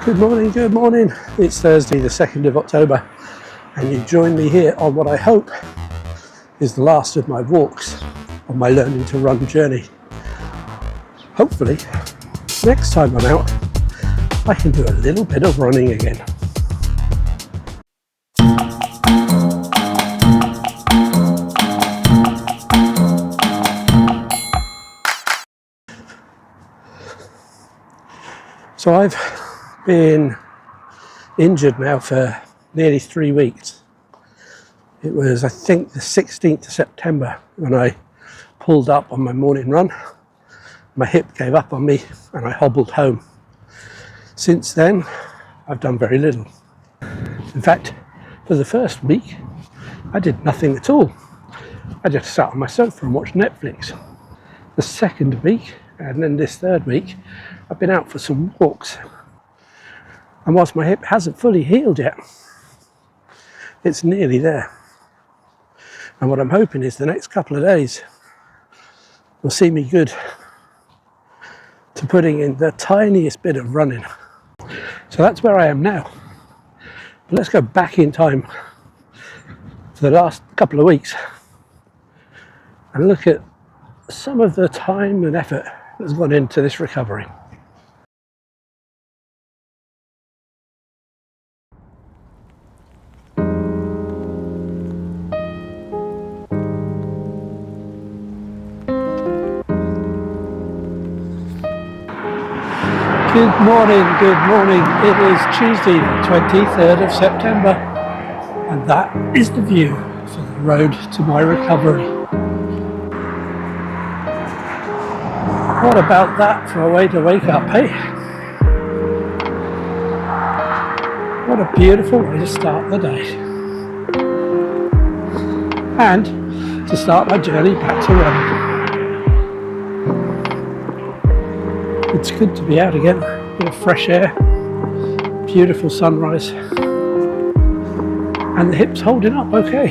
Good morning, good morning. It's Thursday the 2nd of October and you join me here on what I hope is the last of my walks on my learning to run journey. Hopefully, next time I'm out, I can do a little bit of running again. So I've been injured now for nearly 3 weeks. It was, I think, the 16th of September when I pulled up on my morning run. My hip gave up on me and I hobbled home. Since then, I've done very little. In fact, for the first week, I did nothing at all. I just sat on my sofa and watched Netflix. The second week, and then this third week, I've been out for some walks. And whilst my hip hasn't fully healed yet, it's nearly there. And what I'm hoping is the next couple of days will see me good to putting in the tiniest bit of running. So that's where I am now. But let's go back in time for the last couple of weeks and look at some of the time and effort that's gone into this recovery. Good morning, good morning. It is Tuesday, the 23rd of September, and that is the view for the road to my recovery. What about that for a way to wake up, hey? What a beautiful way to start the day. And to start my journey back to running. It's good to be out again, a bit of fresh air, beautiful sunrise, and the hip's holding up okay.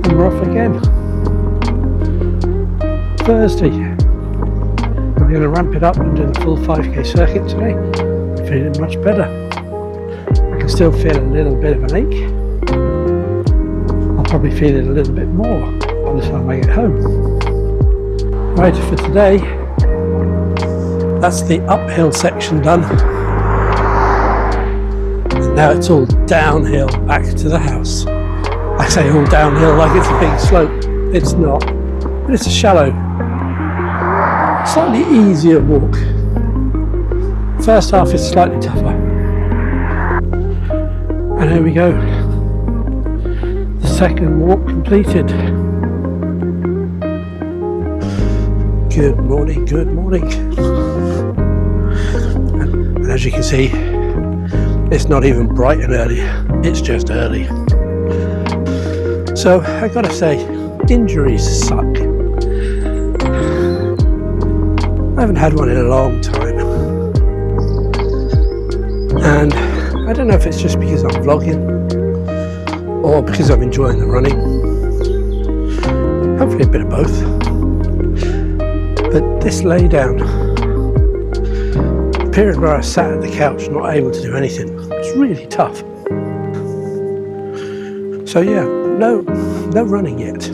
We're off again. Thursday. I'm going to ramp it up and do the full 5k circuit today. I'm feeling much better. I can still feel a little bit of an ache. I'll probably feel it a little bit more by the time I get home. Right, for today, that's the uphill section done. And now it's all downhill back to the house. I say all downhill like it's a big slope. It's not, but it's a shallow, slightly easier walk. First half is slightly tougher. And here we go. The second walk completed. Good morning, good morning. And as you can see, it's not even bright and early, it's just early. So I gotta say, injuries suck. I haven't had one in a long time. And I don't know if it's just because I'm vlogging or because I'm enjoying the running. Hopefully a bit of both. But this lay down, the period where I sat at the couch not able to do anything, it's really tough. So yeah, no running yet.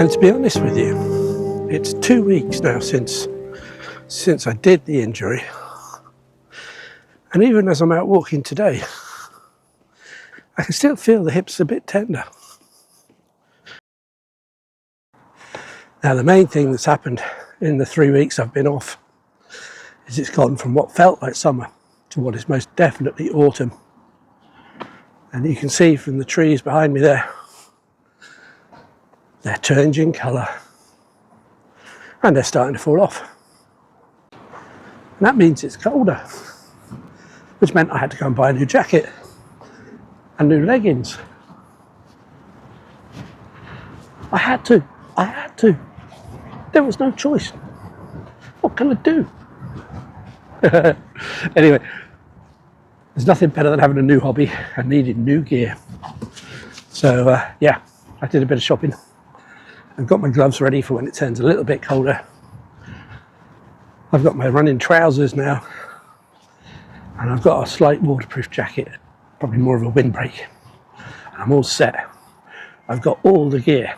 And to be honest with you, it's 2 weeks now since I did the injury. And even as I'm out walking today, I can still feel the hips a bit tender. Now the main thing that's happened in the 3 weeks I've been off is it's gone from what felt like summer to what is most definitely autumn. And you can see from the trees behind me there, they're changing colour and they're starting to fall off. And that means it's colder, which meant I had to go and buy a new jacket and new leggings. I had to. There was no choice. What can I do? Anyway, there's nothing better than having a new hobby and needing new gear. So yeah, I did a bit of shopping and got my gloves ready for when it turns a little bit colder. I've got my running trousers now, and I've got a slight waterproof jacket, probably more of a windbreak. I'm all set. I've got all the gear.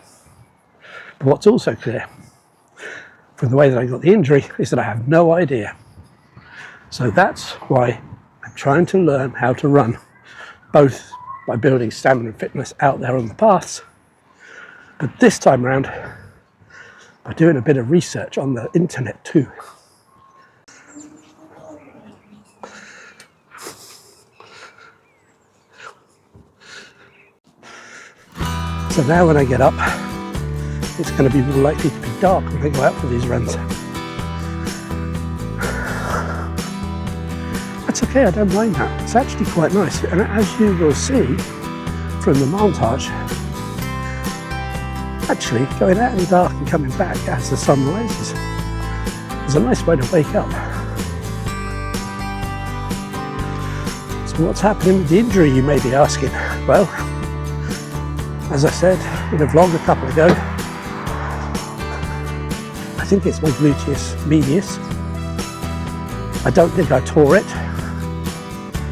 But what's also clear from the way that I got the injury is that I have no idea. So that's why I'm trying to learn how to run, both by building stamina and fitness out there on the paths, but this time around by doing a bit of research on the internet too. So now when I get up, it's going to be more likely to be dark when I go out for these runs. That's okay, I don't mind that. It's actually quite nice. And as you will see from the montage, actually going out in the dark and coming back as the sun rises is a nice way to wake up. So what's happening with the injury, you may be asking? Well, as I said in a vlog a couple ago, I think it's my gluteus medius. I don't think I tore it.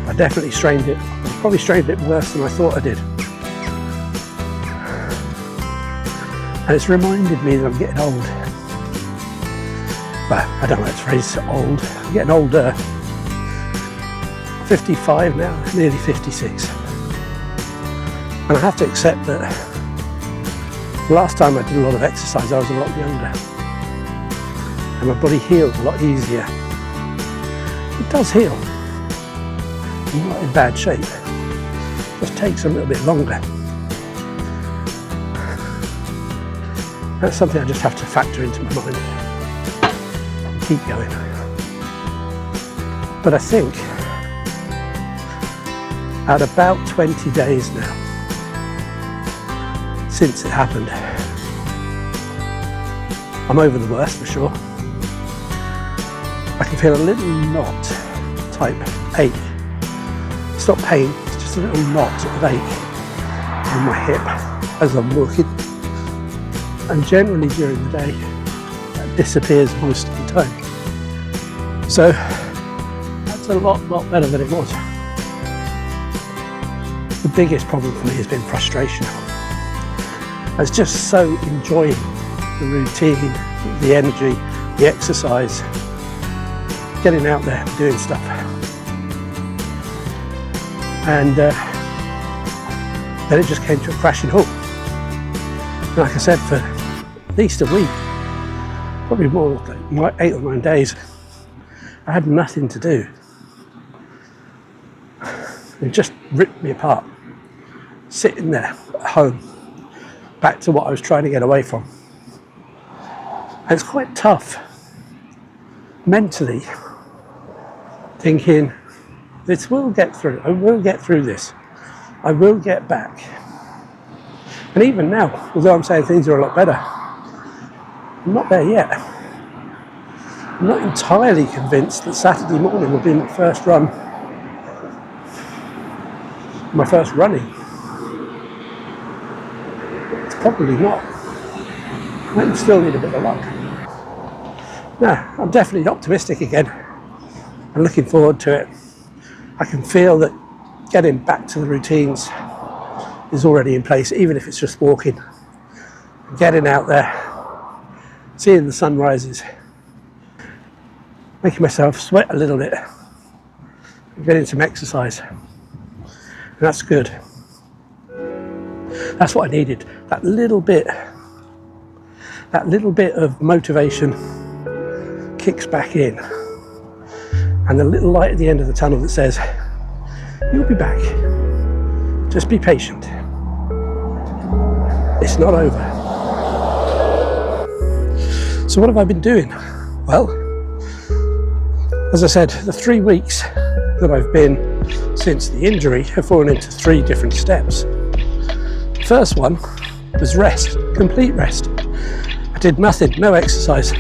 I definitely strained it. I probably strained it worse than I thought I did. And it's reminded me that I'm getting old. Well, I don't like the phrase old. I'm getting older. 55 now, nearly 56. And I have to accept that the last time I did a lot of exercise, I was a lot younger. And my body heals a lot easier. It does heal. I'm not in bad shape. It just takes a little bit longer. That's something I just have to factor into my mind and keep going. But I think at about 20 days now, since it happened, I'm over the worst for sure. I can feel a little knot type ache. It's not pain, it's just a little knot of ache in my hip as I'm walking. And generally during the day, that disappears most of the time. So that's a lot better than it was. The biggest problem for me has been frustration. I was just so enjoying the routine, the energy, the exercise, getting out there, doing stuff. And then it just came to a crashing halt. And like I said, for at least a week, probably more like 8 or 9 days, I had nothing to do. It just ripped me apart, sitting there at home, back to what I was trying to get away from. And it's quite tough mentally, thinking, this will get through, I will get through this, I will get back. And even now, although I'm saying things are a lot better, I'm not there yet. I'm not entirely convinced that Saturday morning will be my first run, my first running. It's probably not. I might still need a bit of luck. No, I'm definitely optimistic again. I'm looking forward to it. I can feel that getting back to the routines is already in place, even if it's just walking. Getting out there, seeing the sunrises, making myself sweat a little bit, getting some exercise. And that's good. That's what I needed. That little bit of motivation kicks back in. And the little light at the end of the tunnel that says, you'll be back. Just be patient. It's not over. So what have I been doing? Well, as I said, the 3 weeks that I've been since the injury have fallen into 3 different steps. The first one was rest, complete rest. I did nothing, no exercise,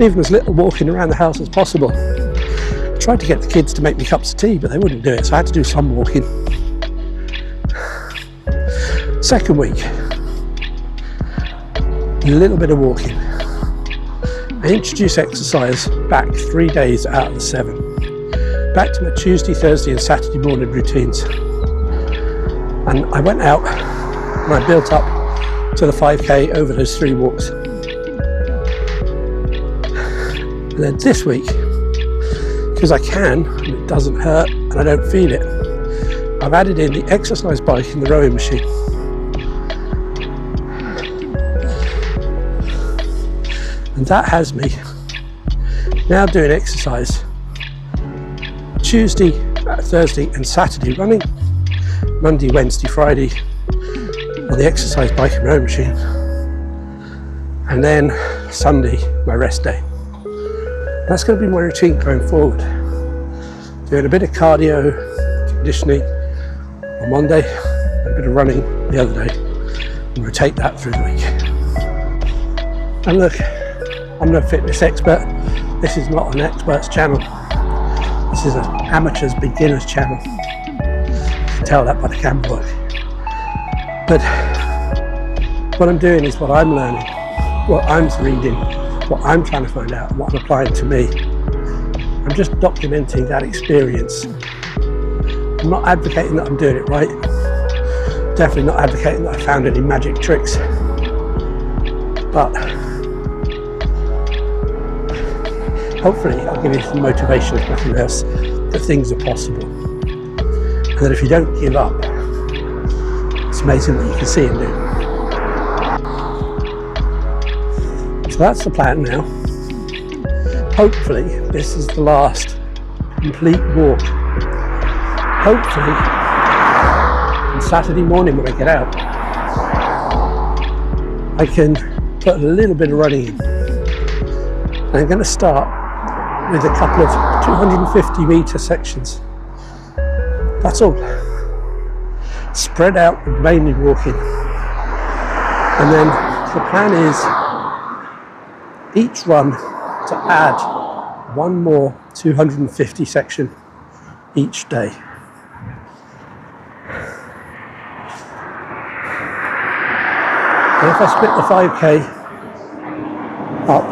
even as little walking around the house as possible. I tried to get the kids to make me cups of tea, but they wouldn't do it, so I had to do some walking. Second week, a little bit of walking. I introduced exercise back 3 days out of the 7. Back to my Tuesday, Thursday and Saturday morning routines. And I went out and I built up to the 5k over those 3 walks. And then this week, because I can, and it doesn't hurt and I don't feel it, I've added in the exercise bike and the rowing machine. And that has me now doing exercise Tuesday, Thursday and Saturday running, Monday, Wednesday, Friday on the exercise bike and rowing machine, and then Sunday my rest day. That's going to be my routine going forward. Doing a bit of cardio, conditioning on Monday, and a bit of running the other day, and rotate that through the week. And look, I'm no fitness expert. This is not an expert's channel. This is an amateur's beginner's channel. You can tell that by the camera work. But what I'm doing is what I'm learning, what I'm reading, what I'm trying to find out, and what I'm applying to me. I'm just documenting that experience. I'm not advocating that I'm doing it right. Definitely not advocating that I found any magic tricks. But hopefully I'll give you some motivation, if nothing else, that things are possible. And that if you don't give up, it's amazing what you can see and do. So that's the plan now. Hopefully this is the last complete walk. Hopefully on Saturday morning when I get out, I can put a little bit of running in. And I'm going to start with a couple of 250 metre sections. That's all. Spread out, mainly walking. And then the plan is each run to add one more 250 section each day. And if I split the 5k up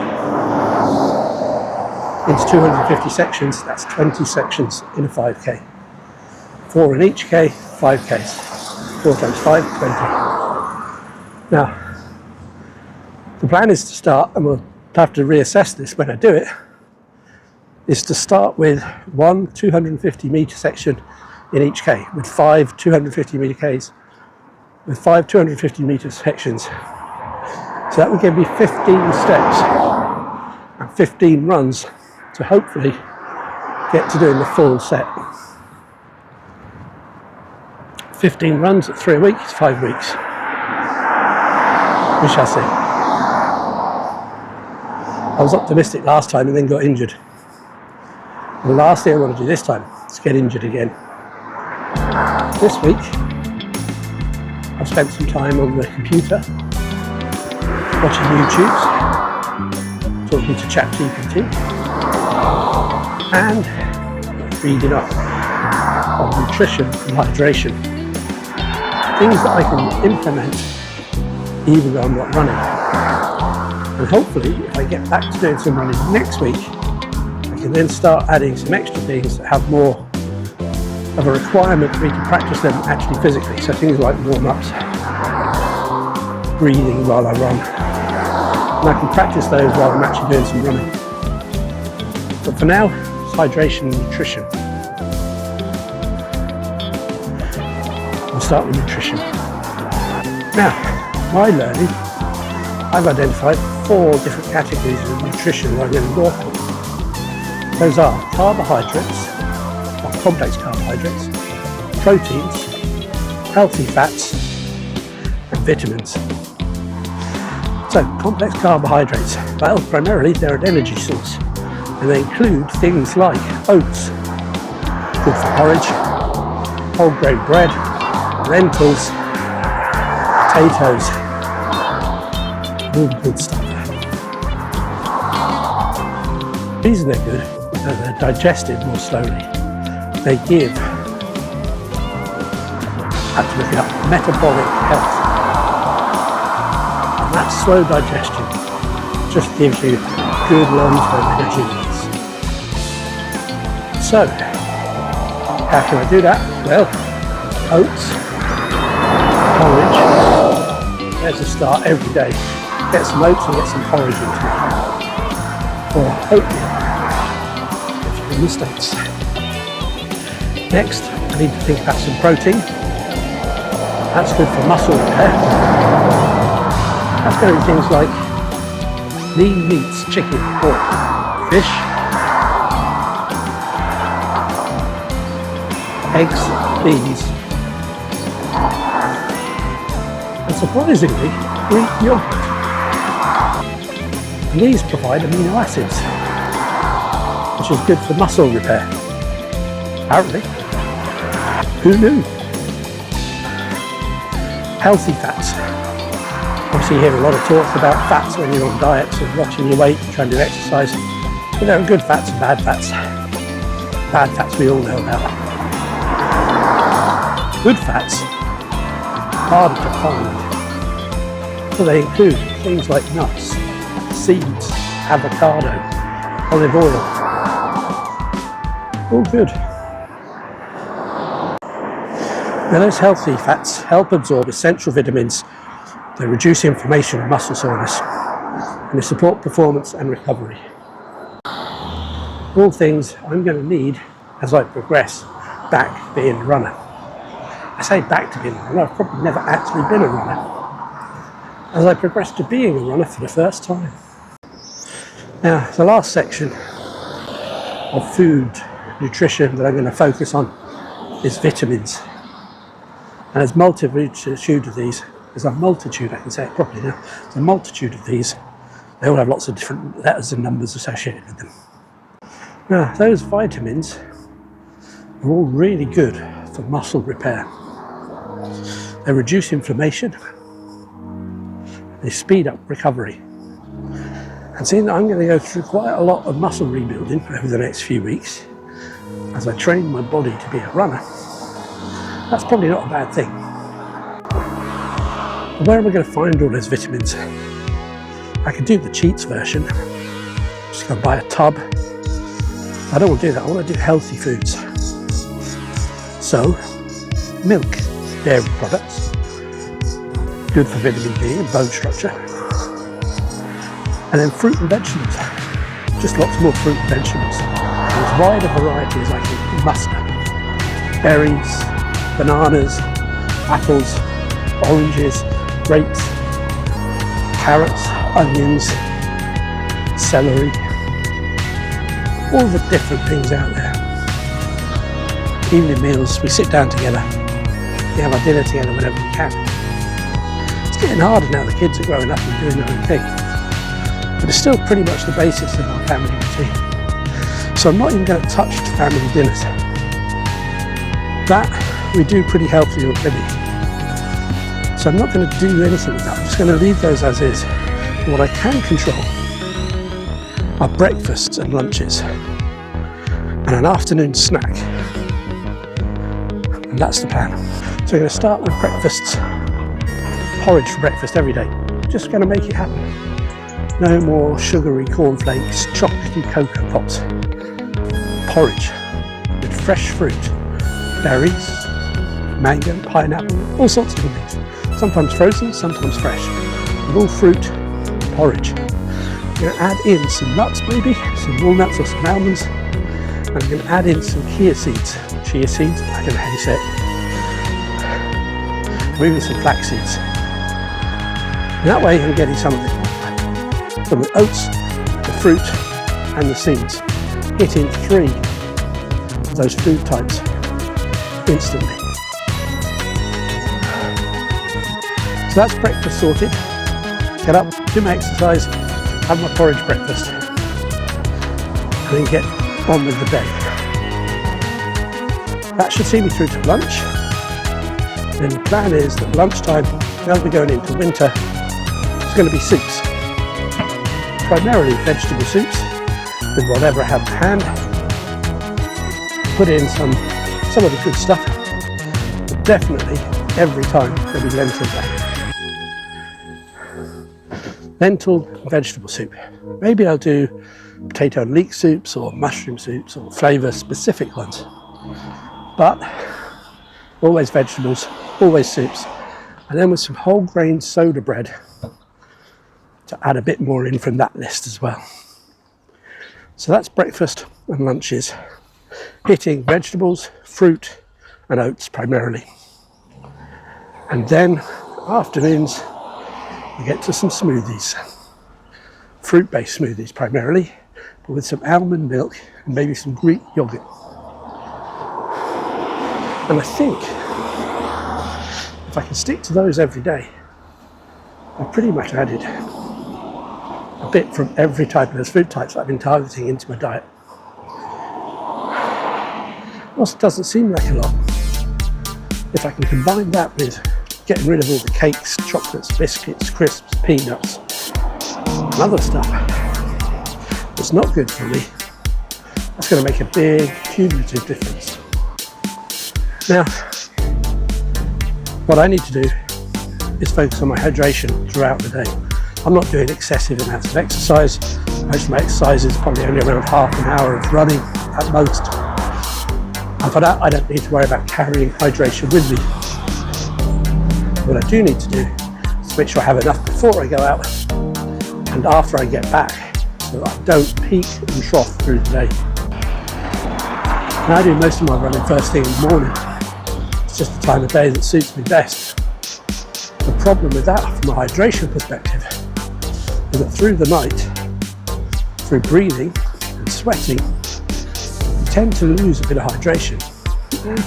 into 250 sections, that's 20 sections in a 5k. 4 in each k, 5ks. 4 times 5, 20. Now, the plan is to start, and we'll have to reassess this when I do it, is to start with one 250 metre section in each k, with 5 250 metre k's, with 5 250 metre sections. So that would give me 15 steps and 15 runs to hopefully get to doing the full set. 15 runs at 3 a week is 5 weeks. We shall see. I was optimistic last time and then got injured. And the last thing I want to do this time is get injured again. This week, I've spent some time on the computer, watching YouTubes, talking to ChatGPT, and reading up on nutrition and hydration. Things that I can implement even though I'm not running. And hopefully, if I get back to doing some running next week, I can then start adding some extra things that have more of a requirement for me to practice them actually physically. So things like warm-ups, breathing while I run. And I can practice those while I'm actually doing some running. But for now, it's hydration and nutrition. We'll start with nutrition. Now, my learning, I've identified 4 different categories of nutrition that I'm going to work on. Those are carbohydrates, or complex carbohydrates, proteins, healthy fats, and vitamins. So, complex carbohydrates, well, primarily they're an energy source, and they include things like oats, good for porridge, whole grain bread, lentils, potatoes, all the good stuff. The reason they're good is that they're digested more slowly. They give, I have to look it up, metabolic health. And that slow digestion just gives you good long-term energy needs. So, how can I do that? Well, oats, porridge, there's a start every day. Get some oats and get some porridge into it. Or oatmeal, if you're in the States. Next, I need to think about some protein. That's good for muscle repair. That's going to be things like lean meats, chicken, pork, fish, eggs, beans, and surprisingly, Greek yogurt. And these provide amino acids, which is good for muscle repair. Apparently. Who knew? Healthy fats. Obviously you hear a lot of talk about fats when you're on diets and watching your weight and trying to do exercise. But there are good fats and bad fats. Bad fats we all know about. Good fats, harder to find. So they include things like nuts, seeds, avocado, olive oil. All good. Now those healthy fats help absorb essential vitamins. They reduce inflammation and muscle soreness, and they support performance and recovery. All things I'm going to need as I progress back being a runner. I say back to being a runner, I've probably never actually been a runner. As I progress to being a runner for the first time. Now, the last section of food, nutrition that I'm going to focus on is vitamins. And there's a multitude of these. There's a multitude, I can say it properly now. There's a multitude of these. They all have lots of different letters and numbers associated with them. Now, those vitamins are all really good for muscle repair. They reduce inflammation. They speed up recovery. And seeing that I'm going to go through quite a lot of muscle rebuilding over the next few weeks, as I train my body to be a runner, that's probably not a bad thing. But where am I going to find all those vitamins? I could do the cheats version. Just go and buy a tub. I don't want to do that. I want to do healthy foods. So, milk, dairy products, good for vitamin D and bone structure. And then fruit and vegetables. Just lots more fruit and vegetables. And as wide a variety as I can muster. Berries, bananas, apples, oranges, grapes, carrots, onions, celery, all the different things out there. Evening meals, we sit down together, we have our dinner together whenever we can. It's getting harder now, the kids are growing up and doing their own thing. But it's still pretty much the basis of our family routine. So I'm not even going to touch family dinners. That we do pretty healthy already. So I'm not going to do anything with that. I'm just going to leave those as is. And what I can control are breakfasts and lunches and an afternoon snack. And that's the plan. So I'm going to start with breakfasts. Porridge for breakfast every day. Just going to make it happen. No more sugary cornflakes, chocolatey cocoa pops. Porridge with fresh fruit, berries, mango, pineapple, all sorts of things. Sometimes frozen, sometimes fresh. With all fruit, porridge. I'm going to add in some nuts maybe, some walnuts or some almonds. And I'm going to add in some chia seeds. Chia seeds, I don't know how you say it. Maybe some flax seeds. And that way I'm getting some of the oats, the fruit and the seeds. Hitting 3 of those food types instantly. So that's breakfast sorted. Get up, do my exercise, have my porridge breakfast, and then get on with the day. That should see me through to lunch. Then the plan is that lunchtime, now we're going into winter, it's going to be soups. Primarily vegetable soups, with whatever I have to hand. Put in some of the good stuff, but definitely every time there'll be lentils there. Lentil vegetable soup. Maybe I'll do potato and leek soups or mushroom soups or flavour specific ones, but always vegetables, always soups, and then with some whole grain soda bread to add a bit more in from that list as well. So that's breakfast and lunches, hitting vegetables, fruit and oats primarily. And then afternoons we get to some smoothies, fruit-based smoothies primarily, but with some almond milk and maybe some Greek yogurt. And I think if I can stick to those every day, I've pretty much added a bit from every type of those food types that I've been targeting into my diet. Also doesn't seem like a lot. If I can combine that with getting rid of all the cakes, chocolates, biscuits, crisps, peanuts, and other stuff that's not good for me, that's going to make a big cumulative difference. Now, what I need to do is focus on my hydration throughout the day. I'm not doing excessive amounts of exercise. Most of my exercise is probably only around half an hour of running at most. And for that, I don't need to worry about carrying hydration with me. What I do need to do is make sure I have enough before I go out and after I get back, so that I don't peak and trough through the day. And I do most of my running first thing in the morning. It's just the time of day that suits me best. The problem with that from a hydration perspective is that through the night, through breathing and sweating, you tend to lose a bit of hydration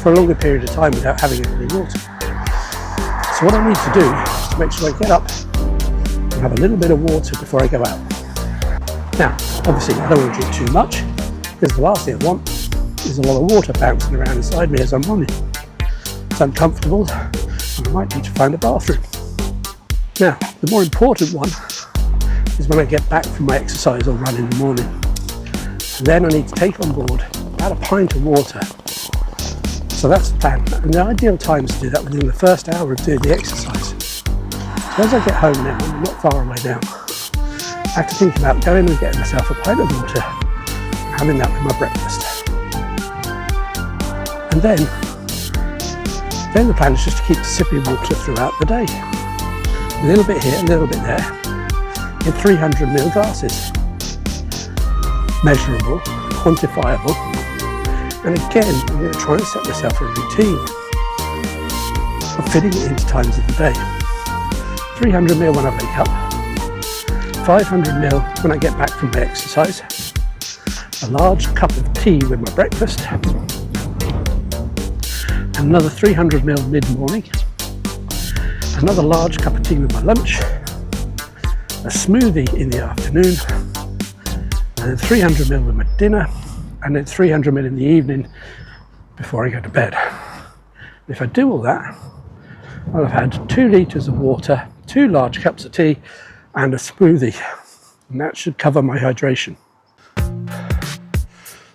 for a longer period of time without having any water. So what I need to do is to make sure I get up and have a little bit of water before I go out. Now, obviously I don't want to drink too much, because the last thing I want is a lot of water bouncing around inside me as I'm running. It's uncomfortable and I might need to find a bathroom. Now, the more important one is when I get back from my exercise or run in the morning. And then I need to take on board about a pint of water. So that's the plan. And the ideal time is to do that within the first hour of doing the exercise. So as I get home now, I'm not far away now, I have to think about going and getting myself a pint of water and having that with my breakfast. And then the plan is just to keep sipping water throughout the day. A little bit here, a little bit there, in 300ml glasses. Measurable, quantifiable, and again, I'm going to try and set myself a routine of fitting it into times of the day. 300ml when I wake up, 500ml when I get back from my exercise, a large cup of tea with my breakfast, another 300ml mid-morning, another large cup of tea with my lunch, a smoothie in the afternoon, and then 300ml with my dinner, and then 300ml in the evening before I go to bed. If I do all that, I'll have had 2 litres of water, 2 large cups of tea, and a smoothie, and that should cover my hydration.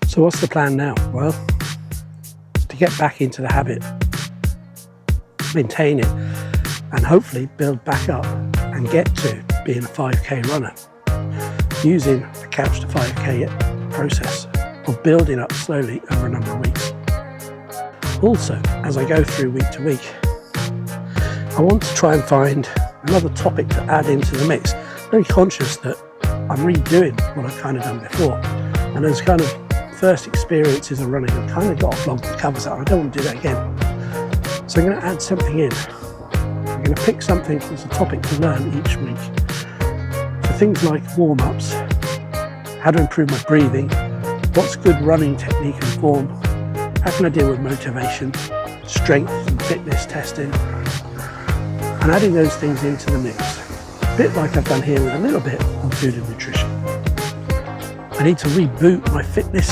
So what's the plan now? Well, to get back into the habit, maintain it, and hopefully build back up and get to being a 5k runner using the couch to 5k process of building up slowly over a number of weeks. Also, as I go through week to week, I want to try and find another topic to add into the mix. Very conscious that I'm redoing what I've kind of done before, and those kind of first experiences of running I've kind of got off the covers out. I don't want to do that again. So I'm going to add something in. I'm going to pick something as a topic to learn each week. So things like warm-ups, how to improve my breathing, what's good running technique and form, how can I deal with motivation, strength and fitness testing, and adding those things into the mix. A bit like I've done here with a little bit on food and nutrition. I need to reboot my fitness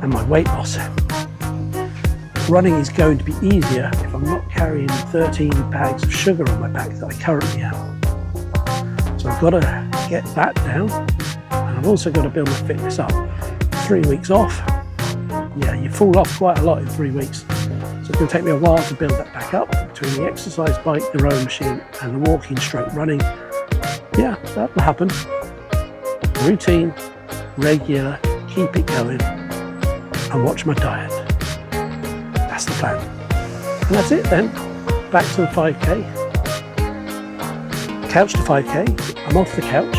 and my weight loss. Running is going to be easier if I'm not carrying 13 bags of sugar on my back that I currently have. So I've got to get that down, and I've also got to build my fitness up. 3 weeks off, yeah, you fall off quite a lot in 3 weeks. So it's going to take me a while to build that back up between the exercise bike, the rowing machine, and the walking stroke running. Yeah, that'll happen. Routine, regular, keep it going, and watch my diet. That's the plan. And that's it then. Back to the 5K. Couch to 5K. I'm off the couch.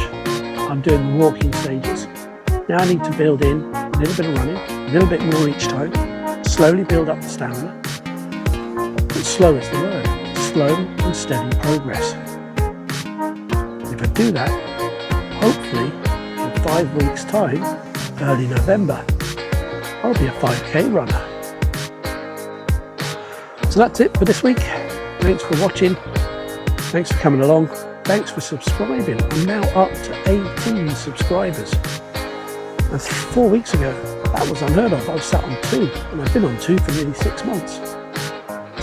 I'm doing the walking stages. Now I need to build in a little bit of running, a little bit more each time, slowly build up the stamina. But slow is the word. Slow and steady progress. If I do that, hopefully in 5 weeks' time, early November, I'll be a 5K runner. So that's it for this week. Thanks for watching. Thanks for coming along. Thanks for subscribing. I'm now up to 18 subscribers. And 4 weeks ago, that was unheard of. I was sat on 2, and I've been on 2 for nearly 6 months.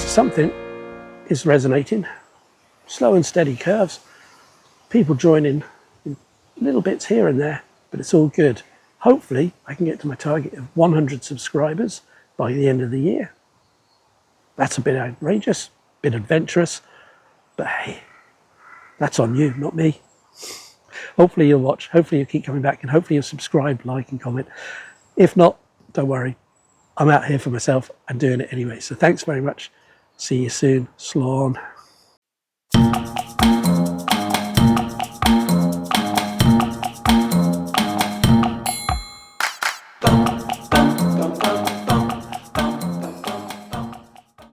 So something is resonating. Slow and steady curves. People joining in little bits here and there, but it's all good. Hopefully, I can get to my target of 100 subscribers by the end of the year. That's a bit outrageous, a bit adventurous, but hey, that's on you, not me. Hopefully you'll watch, hopefully you'll keep coming back, and hopefully you'll subscribe, like and comment. If not, don't worry. I'm out here for myself and doing it anyway. So thanks very much. See you soon. Slán.